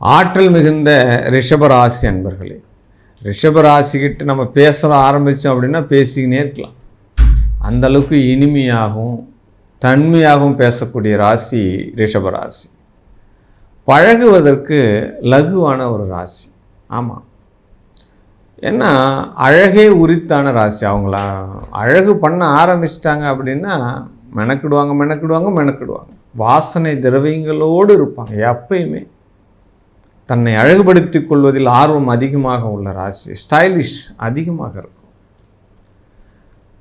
ஆற்றல் மிகுந்த ரிஷபராசி அன்பர்களே, ரிஷபராசிக்கிட்ட நம்ம பேச ஆரம்பித்தோம் அப்படின்னா பேசிக்கினே இருக்கலாம். அந்தளவுக்கு இனிமையாகவும் தன்மையாகவும் பேசக்கூடிய ராசி ரிஷபராசி. பழகுவதற்கு லகுவான ஒரு ராசி. ஆமாம், ஏன்னா அழகே உரித்தான ராசி. அவங்கள அழகு பண்ண ஆரம்பிச்சிட்டாங்க அப்படின்னா மெனக்கிடுவாங்க. வாசனை திரவியங்களோடு இருப்பாங்க. எப்பயுமே தன்னை அழகுபடுத்திக் கொள்வதில் ஆர்வம் அதிகமாக உள்ள ராசி. ஸ்டைலிஷ் அதிகமாக இருக்கும்.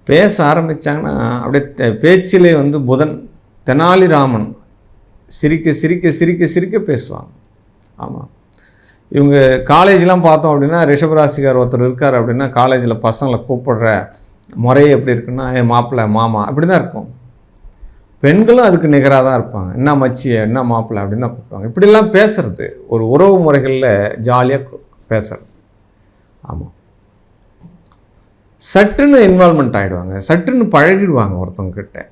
பேச ஆரம்பித்தாங்கன்னா அப்படியே பேச்சிலே புதன் தெனாலிராமன் சிரிக்க சிரிக்க சிரிக்க சிரிக்க பேசுவாங்க. ஆமாம், இவங்க காலேஜ்லாம் பார்த்தோம் அப்படின்னா ரிஷபராசிக்கார் ஒருத்தர் இருக்கார் அப்படின்னா காலேஜில் பசங்களை கூப்பிடுற முறையே எப்படி இருக்குன்னா மாப்பிள்ளை மாமா அப்படி தான் இருக்கும். பெண்களும் அதுக்கு நிகராக தான் இருப்பாங்க. என்ன மச்சி என்ன மாப்பிள்ளை அப்படின்னு தான் கூப்பிடுவாங்க. இப்படிலாம் பேசுறது ஒரு உறவு முறைகளில் ஜாலியாக பேசுறது. ஆமாம், சட்டுன்னு இன்வால்மெண்ட் ஆகிடுவாங்க, சட்டுன்னு பழகிடுவாங்க ஒருத்தவங்கிட்ட.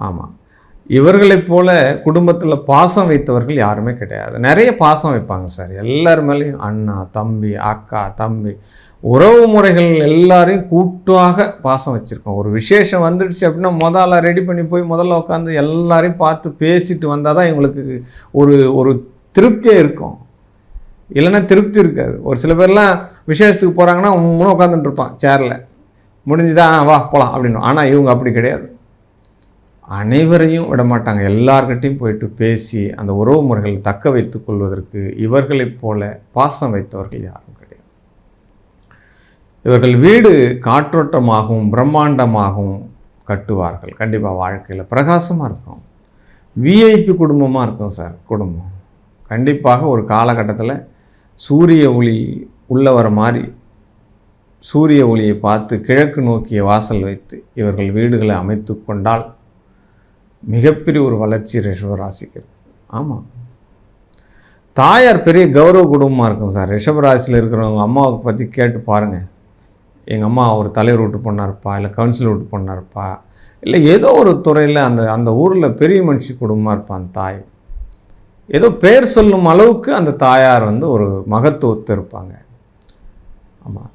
ஆமாம், இவர்களைப் போல குடும்பத்தில் பாசம் வைத்தவர்கள் யாருமே கிடையாது. நிறைய பாசம் வைப்பாங்க சார் எல்லார் மேலேயும். அண்ணா தம்பி அக்கா தம்பி உறவு முறைகள் எல்லாரையும் கூட்டாக பாசம் வச்சுருக்கோம். ஒரு விசேஷம் வந்துடுச்சு அப்படின்னா முதல்ல ரெடி பண்ணி போய் முதல்ல உட்காந்து எல்லாரையும் பார்த்து பேசிட்டு வந்தால் தான் இவங்களுக்கு ஒரு திருப்தியாக இருக்கும். இல்லைன்னா திருப்தி இருக்காது. ஒரு சில பேர்லாம் விசேஷத்துக்கு போகிறாங்கன்னா முன்னே உட்காந்துட்டு இருப்பான் சேரில், முடிஞ்சுதான் வா போகலாம் அப்படின்னு. ஆனால் இவங்க அப்படி கிடையாது. அனைவரையும் விடமாட்டாங்க. எல்லார்கிட்டையும் போயிட்டு பேசி அந்த உறவு முறைகளை தக்க வைத்து கொள்வதற்கு இவர்களைப் போல பாசம் வைத்தவர்கள் யாரும் கிடையாது. இவர்கள் வீடு காற்றோட்டமாகவும் பிரம்மாண்டமாகவும் கட்டுவார்கள். கண்டிப்பாக வாழ்க்கையில் பிரகாசமாக இருக்கும். விஐபி குடும்பமாக இருக்கும் சார் குடும்பம். கண்டிப்பாக ஒரு காலகட்டத்தில் சூரிய ஒளி உள்ளே வர மாதிரி சூரிய ஒளியை பார்த்து கிழக்கு நோக்கிய வாசல் வைத்து இவர்கள் வீடுகளை அமைத்து கொண்டால் மிகப்பெரிய ஒரு வளர்ச்சி ரிஷபராசிக்கு இருக்குது. ஆமாம், தாயார் பெரிய கௌரவ குடும்பமாக இருக்கும் சார். ரிஷபராசியில் இருக்கிறவங்க அம்மாவுக்கு பற்றி கேட்டு பாருங்கள். எங்கள் அம்மா ஒரு தலைவர் வீட்டு பொண்ணாக இருப்பா, இல்லை கவுன்சிலர் வீட்டு பொண்ணாக இருப்பா, இல்லை ஏதோ ஒரு துறையில் அந்த ஊரில் பெரிய மனுஷி குடும்பமாக இருப்பான் தாய். ஏதோ பேர் சொல்லும் அளவுக்கு அந்த தாயார் ஒரு மகத்துவத்தை இருப்பாங்க. ஆமாம்,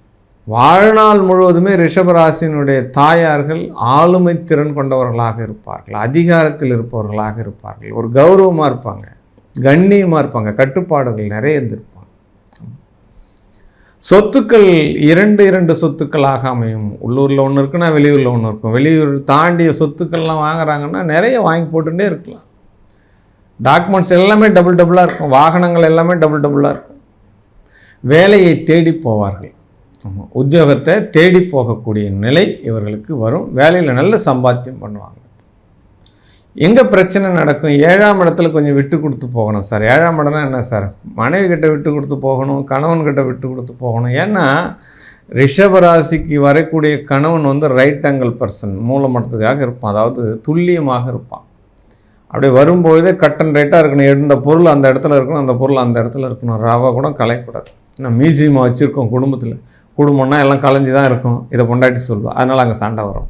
வாழ்நாள் முழுவதுமே ரிஷபராசினுடைய தாயார்கள் ஆளுமை திறன் கொண்டவர்களாக இருப்பார்கள், அதிகாரத்தில் இருப்பவர்களாக இருப்பார்கள், ஒரு கௌரவமாக இருப்பாங்க, கண்ணியமாக இருப்பாங்க, கட்டுப்பாடுகள் நிறைய இருந்திருப்பாங்க. சொத்துக்கள் இரண்டு சொத்துக்களாக அமையும். உள்ளூரில் ஒன்று இருக்குன்னா வெளியூரில் ஒன்று இருக்கும். வெளியூர் தாண்டிய சொத்துக்கள்லாம் வாங்குறாங்கன்னா நிறைய வாங்கி போட்டுகிட்டே இருக்கலாம். டாக்குமெண்ட்ஸ் எல்லாமே டபுளாக இருக்கும். வாகனங்கள் எல்லாமே டபுளாக இருக்கும். வேலையை தேடி போவார்கள். ஆமாம், உத்தியோகத்தை தேடி போகக்கூடிய நிலை இவர்களுக்கு வரும். வேலையில் நல்ல சம்பாத்தியம் பண்ணுவாங்க. எங்கே பிரச்சனை நடக்கும்? 7ஆம் இடத்துல கொஞ்சம் விட்டு கொடுத்து போகணும் சார். 7ஆம் இடம்னா என்ன சார்? மனைவி கிட்ட விட்டு கொடுத்து போகணும், கணவன்கிட்ட விட்டு கொடுத்து போகணும். ஏன்னா ரிஷபராசிக்கு வரக்கூடிய கணவன் ரைட் ஆங்கிள் பர்சன், மூலமட்டத்துக்காக இருப்பான். அதாவது துல்லியமாக இருப்பான். அப்படியே வரும்பொழுதே கட் அண்ட் ரைட்டாக இருக்கணும். எந்த பொருள் அந்த இடத்துல இருக்கணும், அந்த பொருள் அந்த இடத்துல இருக்கணும். ரவை கூட கலைக்கூடாது. நான் மியூசியமாக வச்சுருக்கோம் குடும்பத்தில். குடும்பம்னா எல்லாம் கலைஞ்சி தான் இருக்கும். இதை பொண்டாட்டி சொல்லுவாள். அதனால் அங்கே சண்டை வரும்.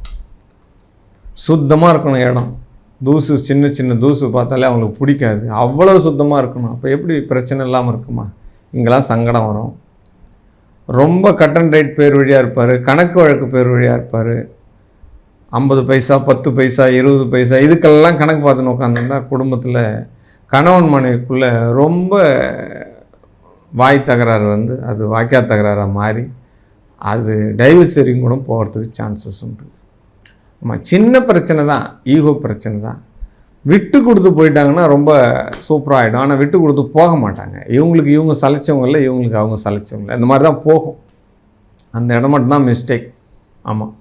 சுத்தமாக இருக்கணும் இடம். தூசு சின்ன தூசு பார்த்தாலே அவங்களுக்கு பிடிக்காது. அவ்வளோ சுத்தமாக இருக்கணும். அப்போ எப்படி பிரச்சனை இல்லாமல் இருக்குமா? இங்கெல்லாம் சங்கடம் வரும். ரொம்ப கட் அண்ட் ரைட் பேர் வழியாக இருப்பார். கணக்கு வழக்கு பேர் வழியாக இருப்பார். 50 பைசா 10 பைசா 20 பைசா இதுக்கெல்லாம் கணக்கு பார்த்துன்னு உட்காந்துருந்தா குடும்பத்தில் கணவன் மனைவிக்குள்ளே ரொம்ப வாய் தகராறு அது வாய்க்கா தகராறாக மாறி அது டைவர்ஸரிங் கூட போகிறதுக்கு சான்சஸ் உண்டு. ஆமாம், சின்ன பிரச்சனை தான், ஈகோ பிரச்சனை தான். விட்டு கொடுத்து போயிட்டாங்கன்னா ரொம்ப சூப்பராக ஆகிடும். ஆனால் விட்டு கொடுத்து போக மாட்டாங்க. இவங்களுக்கு இவங்க சலைச்சவங்க இல்லை, இவங்களுக்கு அவங்க சலைச்சவங்க இல்லை. இந்த மாதிரி தான் போகும். அந்த இடம் மட்டும்தான் மிஸ்டேக். ஆமாம்,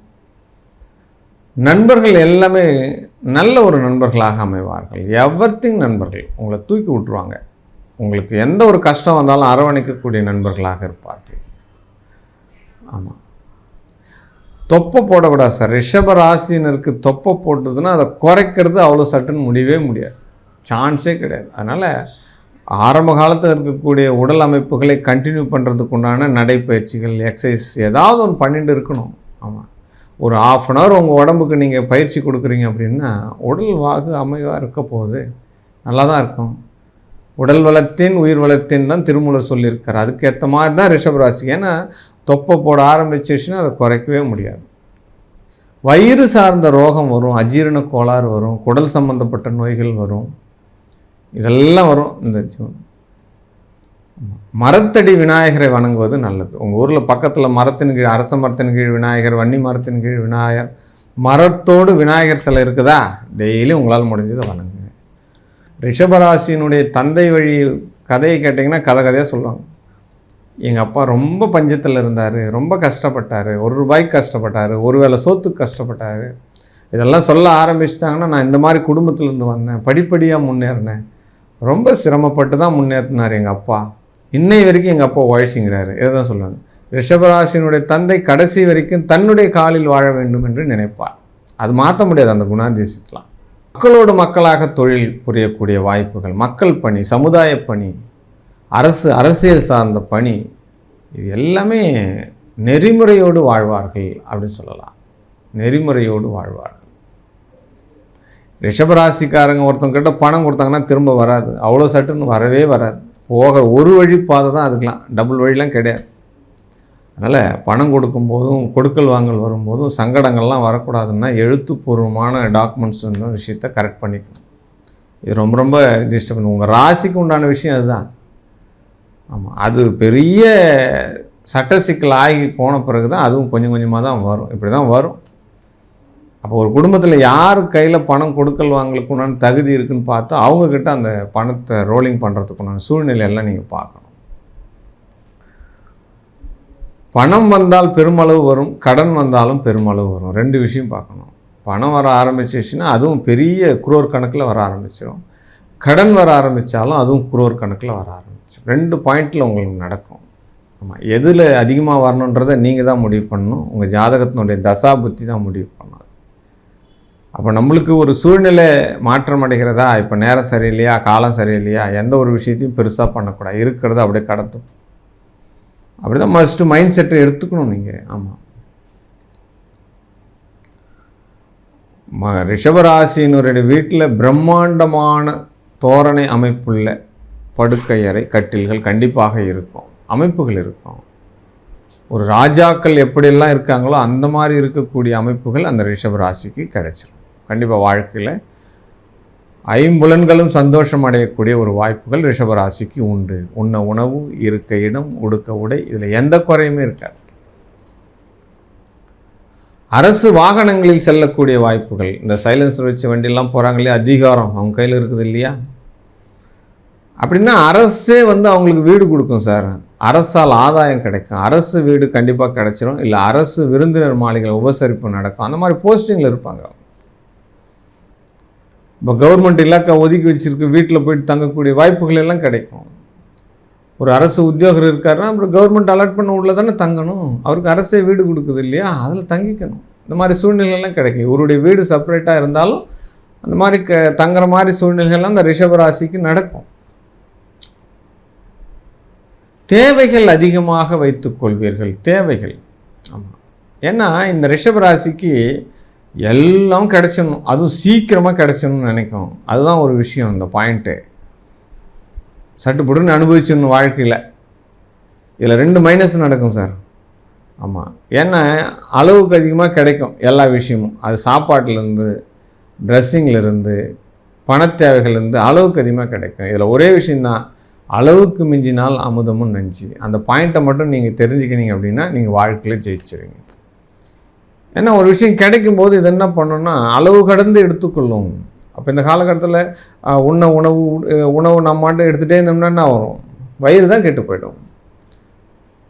நண்பர்கள் எல்லாமே நல்ல ஒரு நண்பர்களாக அமைவார்கள். எவர்திங் நண்பர்கள் உங்களை தூக்கி விட்டுருவாங்க. உங்களுக்கு எந்த ஒரு கஷ்டம் வந்தாலும் அரவணைக்கக்கூடிய நண்பர்களாக இருப்பார்கள். ஆமாம், தொப்பை போடக்கூடாது சார். ரிஷபராசினருக்கு தொப்பை போட்டதுன்னா அதை குறைக்கிறது அவ்வளோ சட்டுன்னு முடியவே முடியாது. சான்ஸே கிடையாது. அதனால் ஆரம்ப காலத்தில் இருக்கக்கூடிய உடல் அமைப்புகளை கண்டினியூ பண்ணுறதுக்கு உண்டான நடைப்பயிற்சிகள், எக்ஸசைஸ் ஏதாவது ஒன்று பண்ணிட்டு இருக்கணும். ஆமாம், ஒரு 1/2 அன் ஹவர் உங்கள் உடம்புக்கு நீங்கள் பயிற்சி கொடுக்குறீங்க அப்படின்னா உடல் வாகு அமைவாக இருக்க போகுது. நல்லா தான் இருக்கும். உடல் வளர்த்தேன் உயிர் வளர்த்தேன் தான் திருமூலர் சொல்லியிருக்கார். அதுக்கேற்ற மாதிரி தான் ரிஷபராசி. ஏன்னா தொப்பை போட ஆரம்பிச்சிச்சுன்னா அதை குறைக்கவே முடியாது. வயிறு சார்ந்த ரோகம் வரும், அஜீரண கோளாறு வரும், குடல் சம்பந்தப்பட்ட நோய்கள் வரும், இதெல்லாம் வரும். இந்த மரத்தடி விநாயகரை வணங்குவது நல்லது. உங்கள் ஊரில் பக்கத்தில் மரத்தின் கீழ், அரச மரத்தின் கீழ் விநாயகர், வன்னி மரத்தின் கீழ் விநாயகர், மரத்தோடு விநாயகர் சிலை இருக்குதா, டெய்லி உங்களால் முடிஞ்சதை வணங்குங்க. ரிஷபராசியினுடைய தந்தை வழி கதையை கேட்டிங்கன்னா கதையாக சொல்லுவாங்க. எங்கள் அப்பா ரொம்ப பஞ்சத்தில் இருந்தார், ரொம்ப கஷ்டப்பட்டார், ₹1 கஷ்டப்பட்டார், ஒரு வேளை சோத்துக்கு கஷ்டப்பட்டார். இதெல்லாம் சொல்ல ஆரம்பிச்சிட்டாங்கன்னா நான் இந்த மாதிரி குடும்பத்திலேருந்து வந்தேன், படிப்படியாக முன்னேறினேன், ரொம்ப சிரமப்பட்டு தான் முன்னேற்றினார் எங்கள் அப்பா, இன்னை வரைக்கும் எங்கள் அப்பா உழைச்சிங்கிறாரு. இதை தான் சொல்லுவாங்க. ரிஷபராசியினுடைய தந்தை கடைசி வரைக்கும் தன்னுடைய காலில் வாழ வேண்டும் என்று நினைப்பார். அது மாற்ற முடியாது அந்த குணாதிசயத்தெலாம். மக்களோடு மக்களாக தொழில் புரியக்கூடிய வாய்ப்புகள், மக்கள் பணி, சமுதாய பணி, அரசியல் சார்ந்த பணி, இது எல்லாமே நெறிமுறையோடு வாழ்வார்கள் அப்படின்னு சொல்லலாம். நெறிமுறையோடு வாழ்வார்கள். ரிஷபராசிக்காரங்க ஒருத்தவங்கிட்ட பணம் கொடுத்தாங்கன்னா திரும்ப வராது, அவ்வளோ சட்டுன்னு வரவே வராது. போகிற ஒரு வழி பாதை தான், அதுக்கெலாம் டபுள் வழிலாம் கிடையாது. அதனால் பணம் கொடுக்கும்போதும் கொடுக்கல் வாங்கல் வரும்போதும் சங்கடங்கள்லாம் வரக்கூடாதுன்னா எழுத்துப்பூர்வமான டாக்குமெண்ட்ஸ் விஷயத்தை கரெக்ட் பண்ணிக்கணும். இது ரொம்ப ரொம்ப டிஸ்டர்ப் பண்ணும். உங்கள் ராசிக்கு உண்டான விஷயம் அதுதான். ஆமாம், அது பெரிய சட்ட சிக்கல் ஆகி போன பிறகு தான் அதுவும் கொஞ்சம் கொஞ்சமாக தான் வரும். இப்படி தான் வரும். அப்போ ஒரு குடும்பத்தில் யார் கையில் பணம் கொடுக்கல் வாங்கலுக்கு உண்டான தகுதி இருக்குதுன்னு பார்த்து அவங்கக்கிட்ட அந்த பணத்தை ரோலிங் பண்ணுறதுக்கு உண்டான சூழ்நிலையெல்லாம் நீங்கள் பார்க்கணும். பணம் வந்தால் பெருமளவு வரும், கடன் வந்தாலும் பெருமளவு வரும். 2 விஷயம் பார்க்கணும். பணம் வர ஆரம்பிச்சிச்சுன்னா அதுவும் பெரிய குரோர் கணக்கில் வர ஆரம்பிச்சிடும். கடன் வர ஆரம்பித்தாலும் அதுவும் குரோர் கணக்கில் வர ஆரம்பிச்சிடும். 2 பாயிண்டில் உங்களுக்கு நடக்கும். ஆமாம், எதில் அதிகமாக வரணுன்றதை நீங்கள் தான் முடிவு பண்ணணும். உங்கள் ஜாதகத்தினுடைய தசா புத்தி தான் முடிவு பண்ணணும். அப்போ நம்மளுக்கு ஒரு சூழ்நிலை மாற்றம் அடைகிறதா, இப்போ நேரம் சரியில்லையா, காலம் சரியில்லையா, எந்த ஒரு விஷயத்தையும் பெருசாக பண்ணக்கூடாது, இருக்கிறத அப்படியே கடத்தும். அப்படி தான் மஸ்ட்டு மைண்ட் செட்டை எடுத்துக்கணும் நீங்கள். ஆமாம், ரிஷபராசியினுடைய வீட்டில் பிரம்மாண்டமான தோரணை அமைப்புள்ள படுக்கை அறை, கட்டில்கள் கண்டிப்பாக இருக்கும், அமைப்புகள் இருக்கும். ஒரு ராஜாக்கள் எப்படியெல்லாம் இருக்காங்களோ அந்த மாதிரி இருக்கக்கூடிய அமைப்புகள் அந்த ரிஷபராசிக்கு கிடைச்சிடும். கண்டிப்பாக வாழ்க்கையில் ஐம்புலன்களும் சந்தோஷம் அடையக்கூடிய ஒரு வாய்ப்புகள் ரிஷபராசிக்கு உண்டு. உண்ண உணவு, இருக்க இடம், உடுக்க உடை, இதில் எந்த குறையுமே இருக்காது. அரசு வாகனங்களில் செல்லக்கூடிய வாய்ப்புகள், இந்த சைலன்சர் வச்ச வண்டியெல்லாம் போகிறாங்க இல்லையா, அதிகாரம் அவங்க கையில் இருக்குது இல்லையா, அப்படின்னா அரசே அவங்களுக்கு வீடு கொடுக்கும் சார், அரசால் ஆதாயம் கிடைக்கும், அரசு வீடு கண்டிப்பாக கிடைச்சிரும், இல்லை அரசு விருந்தினர் மாளிகை உபசரிப்பு நடக்கும், அந்த மாதிரி போஸ்டிங்கில் இருப்பாங்க. இப்போ கவர்மெண்ட் இலாக்கா ஒதுக்கி வச்சுருக்கு, வீட்டில் போயிட்டு தங்கக்கூடிய வாய்ப்புகள் எல்லாம் கிடைக்கும். ஒரு அரசு உத்தியோகர் இருக்காருன்னா அப்புறம் கவர்மெண்ட் அலாட் பண்ண உள்ள தானே தங்கணும், அவருக்கு அரசே வீடு கொடுக்குது இல்லையா, அதில் தங்கிக்கணும். இந்த மாதிரி சூழ்நிலைலாம் கிடைக்கும். இவருடைய வீடு செப்பரேட்டாக இருந்தாலும் அந்த மாதிரி தங்குற மாதிரி சூழ்நிலைகள்லாம் இந்த ரிஷபராசிக்கு நடக்கும். தேவைகள் அதிகமாக வைத்துக்கொள்வீர்கள், தேவைகள். ஆமாம், ஏன்னா இந்த ரிஷபராசிக்கு எல்லாம் கிடைச்சிடணும், அதுவும் சீக்கிரமாக கிடைச்சிடணும்னு நினைக்கும். அதுதான் ஒரு விஷயம். இந்த பாயிண்ட்டு சட்டுப்பட்டுன்னு அனுபவிச்சிடணும் வாழ்க்கையில். இதில் 2 மைனஸ் நடக்கும் சார். ஆமாம், ஏன்னா அளவுக்கு அதிகமாக கிடைக்கும் எல்லா விஷயமும். அது சாப்பாட்டிலேருந்து, ட்ரெஸ்ஸிங்கிலேருந்து, பணத்தேவைகள்லேருந்து அளவுக்கு அதிகமாக கிடைக்கும். இதில் ஒரே விஷயந்தான், அளவுக்கு மிஞ்சினால் அமுதமும் நஞ்சு. அந்த பாயிண்ட்டை மட்டும் நீங்கள் தெரிஞ்சுக்கினீங்க அப்படின்னா நீங்கள் வாழ்க்கையில் ஜெயிச்சிருங்க. ஏன்னா ஒரு விஷயம் கிடைக்கும்போது இது என்ன பண்ணணும்னா அளவு கடந்து எடுத்துக்கொள்ளும். அப்போ இந்த காலகட்டத்தில் உணவு நம்மாட்டு எடுத்துகிட்டே இருந்தோம்னா என்ன வரும், வயிறு தான் கெட்டு போய்டும்.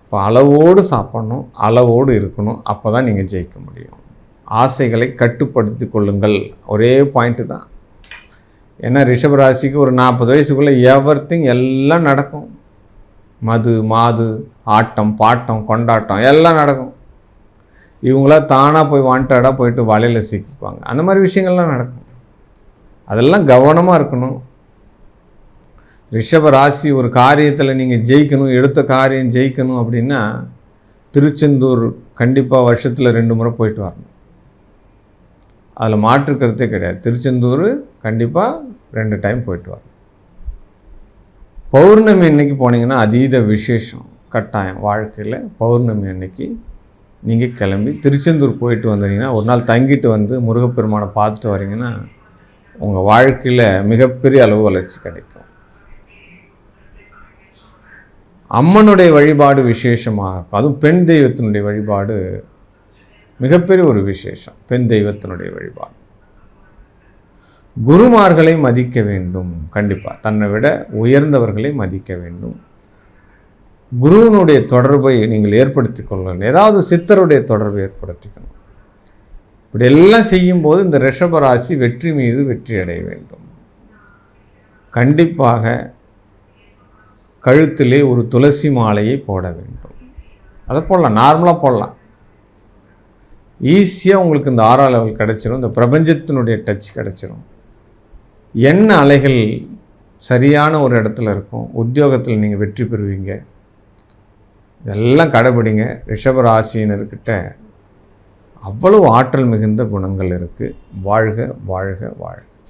இப்போ அளவோடு சாப்பிட்ணும், அளவோடு இருக்கணும், அப்போ தான் நீங்கள் ஜெயிக்க முடியும். ஆசைகளை கட்டுப்படுத்தி கொள்ளுங்கள், ஒரே பாயிண்ட்டு தான். ஏன்னா ரிஷபராசிக்கு ஒரு 40 வயசுக்குள்ளே எவ்ரிதிங் எல்லாம் நடக்கும். மது, மாது, ஆட்டம், பாட்டம், கொண்டாட்டம் எல்லாம் நடக்கும். இவங்களா தானாக போய் வாண்டடாக போயிட்டு வலையில் சிக்கிக்குவாங்க. அந்த மாதிரி விஷயங்கள்லாம் நடக்கும். அதெல்லாம் கவனமாக இருக்கணும். ரிஷபராசி ஒரு காரியத்தில் நீங்கள் ஜெயிக்கணும், எடுத்த காரியம் ஜெயிக்கணும் அப்படின்னா திருச்செந்தூர் கண்டிப்பாக வருஷத்தில் 2 முறை போயிட்டு வரணும். அதில் மாற்று கருத்தே கிடையாது. திருச்செந்தூர் கண்டிப்பாக 2 டைம் போயிட்டு வரணும். பௌர்ணமி அன்னைக்கு போனீங்கன்னா அதீத விசேஷம் கட்டாயம். வாழ்க்கையில் பௌர்ணமி அன்னைக்கு நீங்கள் கிளம்பி திருச்செந்தூர் போயிட்டு வந்தீங்கன்னா, ஒரு நாள் தங்கிட்டு வந்து முருகப்பெருமானை பார்த்துட்டு வரீங்கன்னா உங்கள் வாழ்க்கையில் மிகப்பெரிய அளவு வளர்ச்சி கிடைக்கும். அம்மனுடைய வழிபாடு விசேஷமாக இருக்கும். அதுவும் பெண் தெய்வத்தினுடைய வழிபாடு மிகப்பெரிய ஒரு விசேஷம். பெண் தெய்வத்தினுடைய வழிபாடு. குருமார்களை மதிக்க வேண்டும். கண்டிப்பாக தன்னை விட உயர்ந்தவர்களை மதிக்க வேண்டும். குருவினுடைய தொடர்பை நீங்கள் ஏற்படுத்தி கொள்ளணும். ஏதாவது சித்தருடைய தொடர்பை ஏற்படுத்திக்கணும். இப்படி எல்லாம் செய்யும்போது இந்த ரிஷபராசி வெற்றி மீது வெற்றி அடைய வேண்டும். கண்டிப்பாக கழுத்திலே ஒரு துளசி மாலையை போட வேண்டும். அதை போடலாம், நார்மலாக போடலாம். ஈஸியாக உங்களுக்கு இந்த 6ஆம் லெவல் கிடச்சிரும். இந்த பிரபஞ்சத்தினுடைய டச் கிடச்சிரும். எண்ண அலைகள் சரியான ஒரு இடத்துல இருக்கும். உத்தியோகத்தில் நீங்கள் வெற்றி பெறுவீங்க. இதெல்லாம் கடைபிடிங்க. ரிஷபராசியினர்கிட்ட அவ்வளவு ஆற்றல் மிகுந்த குணங்கள் இருக்குது. வாழ்க வாழ்க வாழ்க.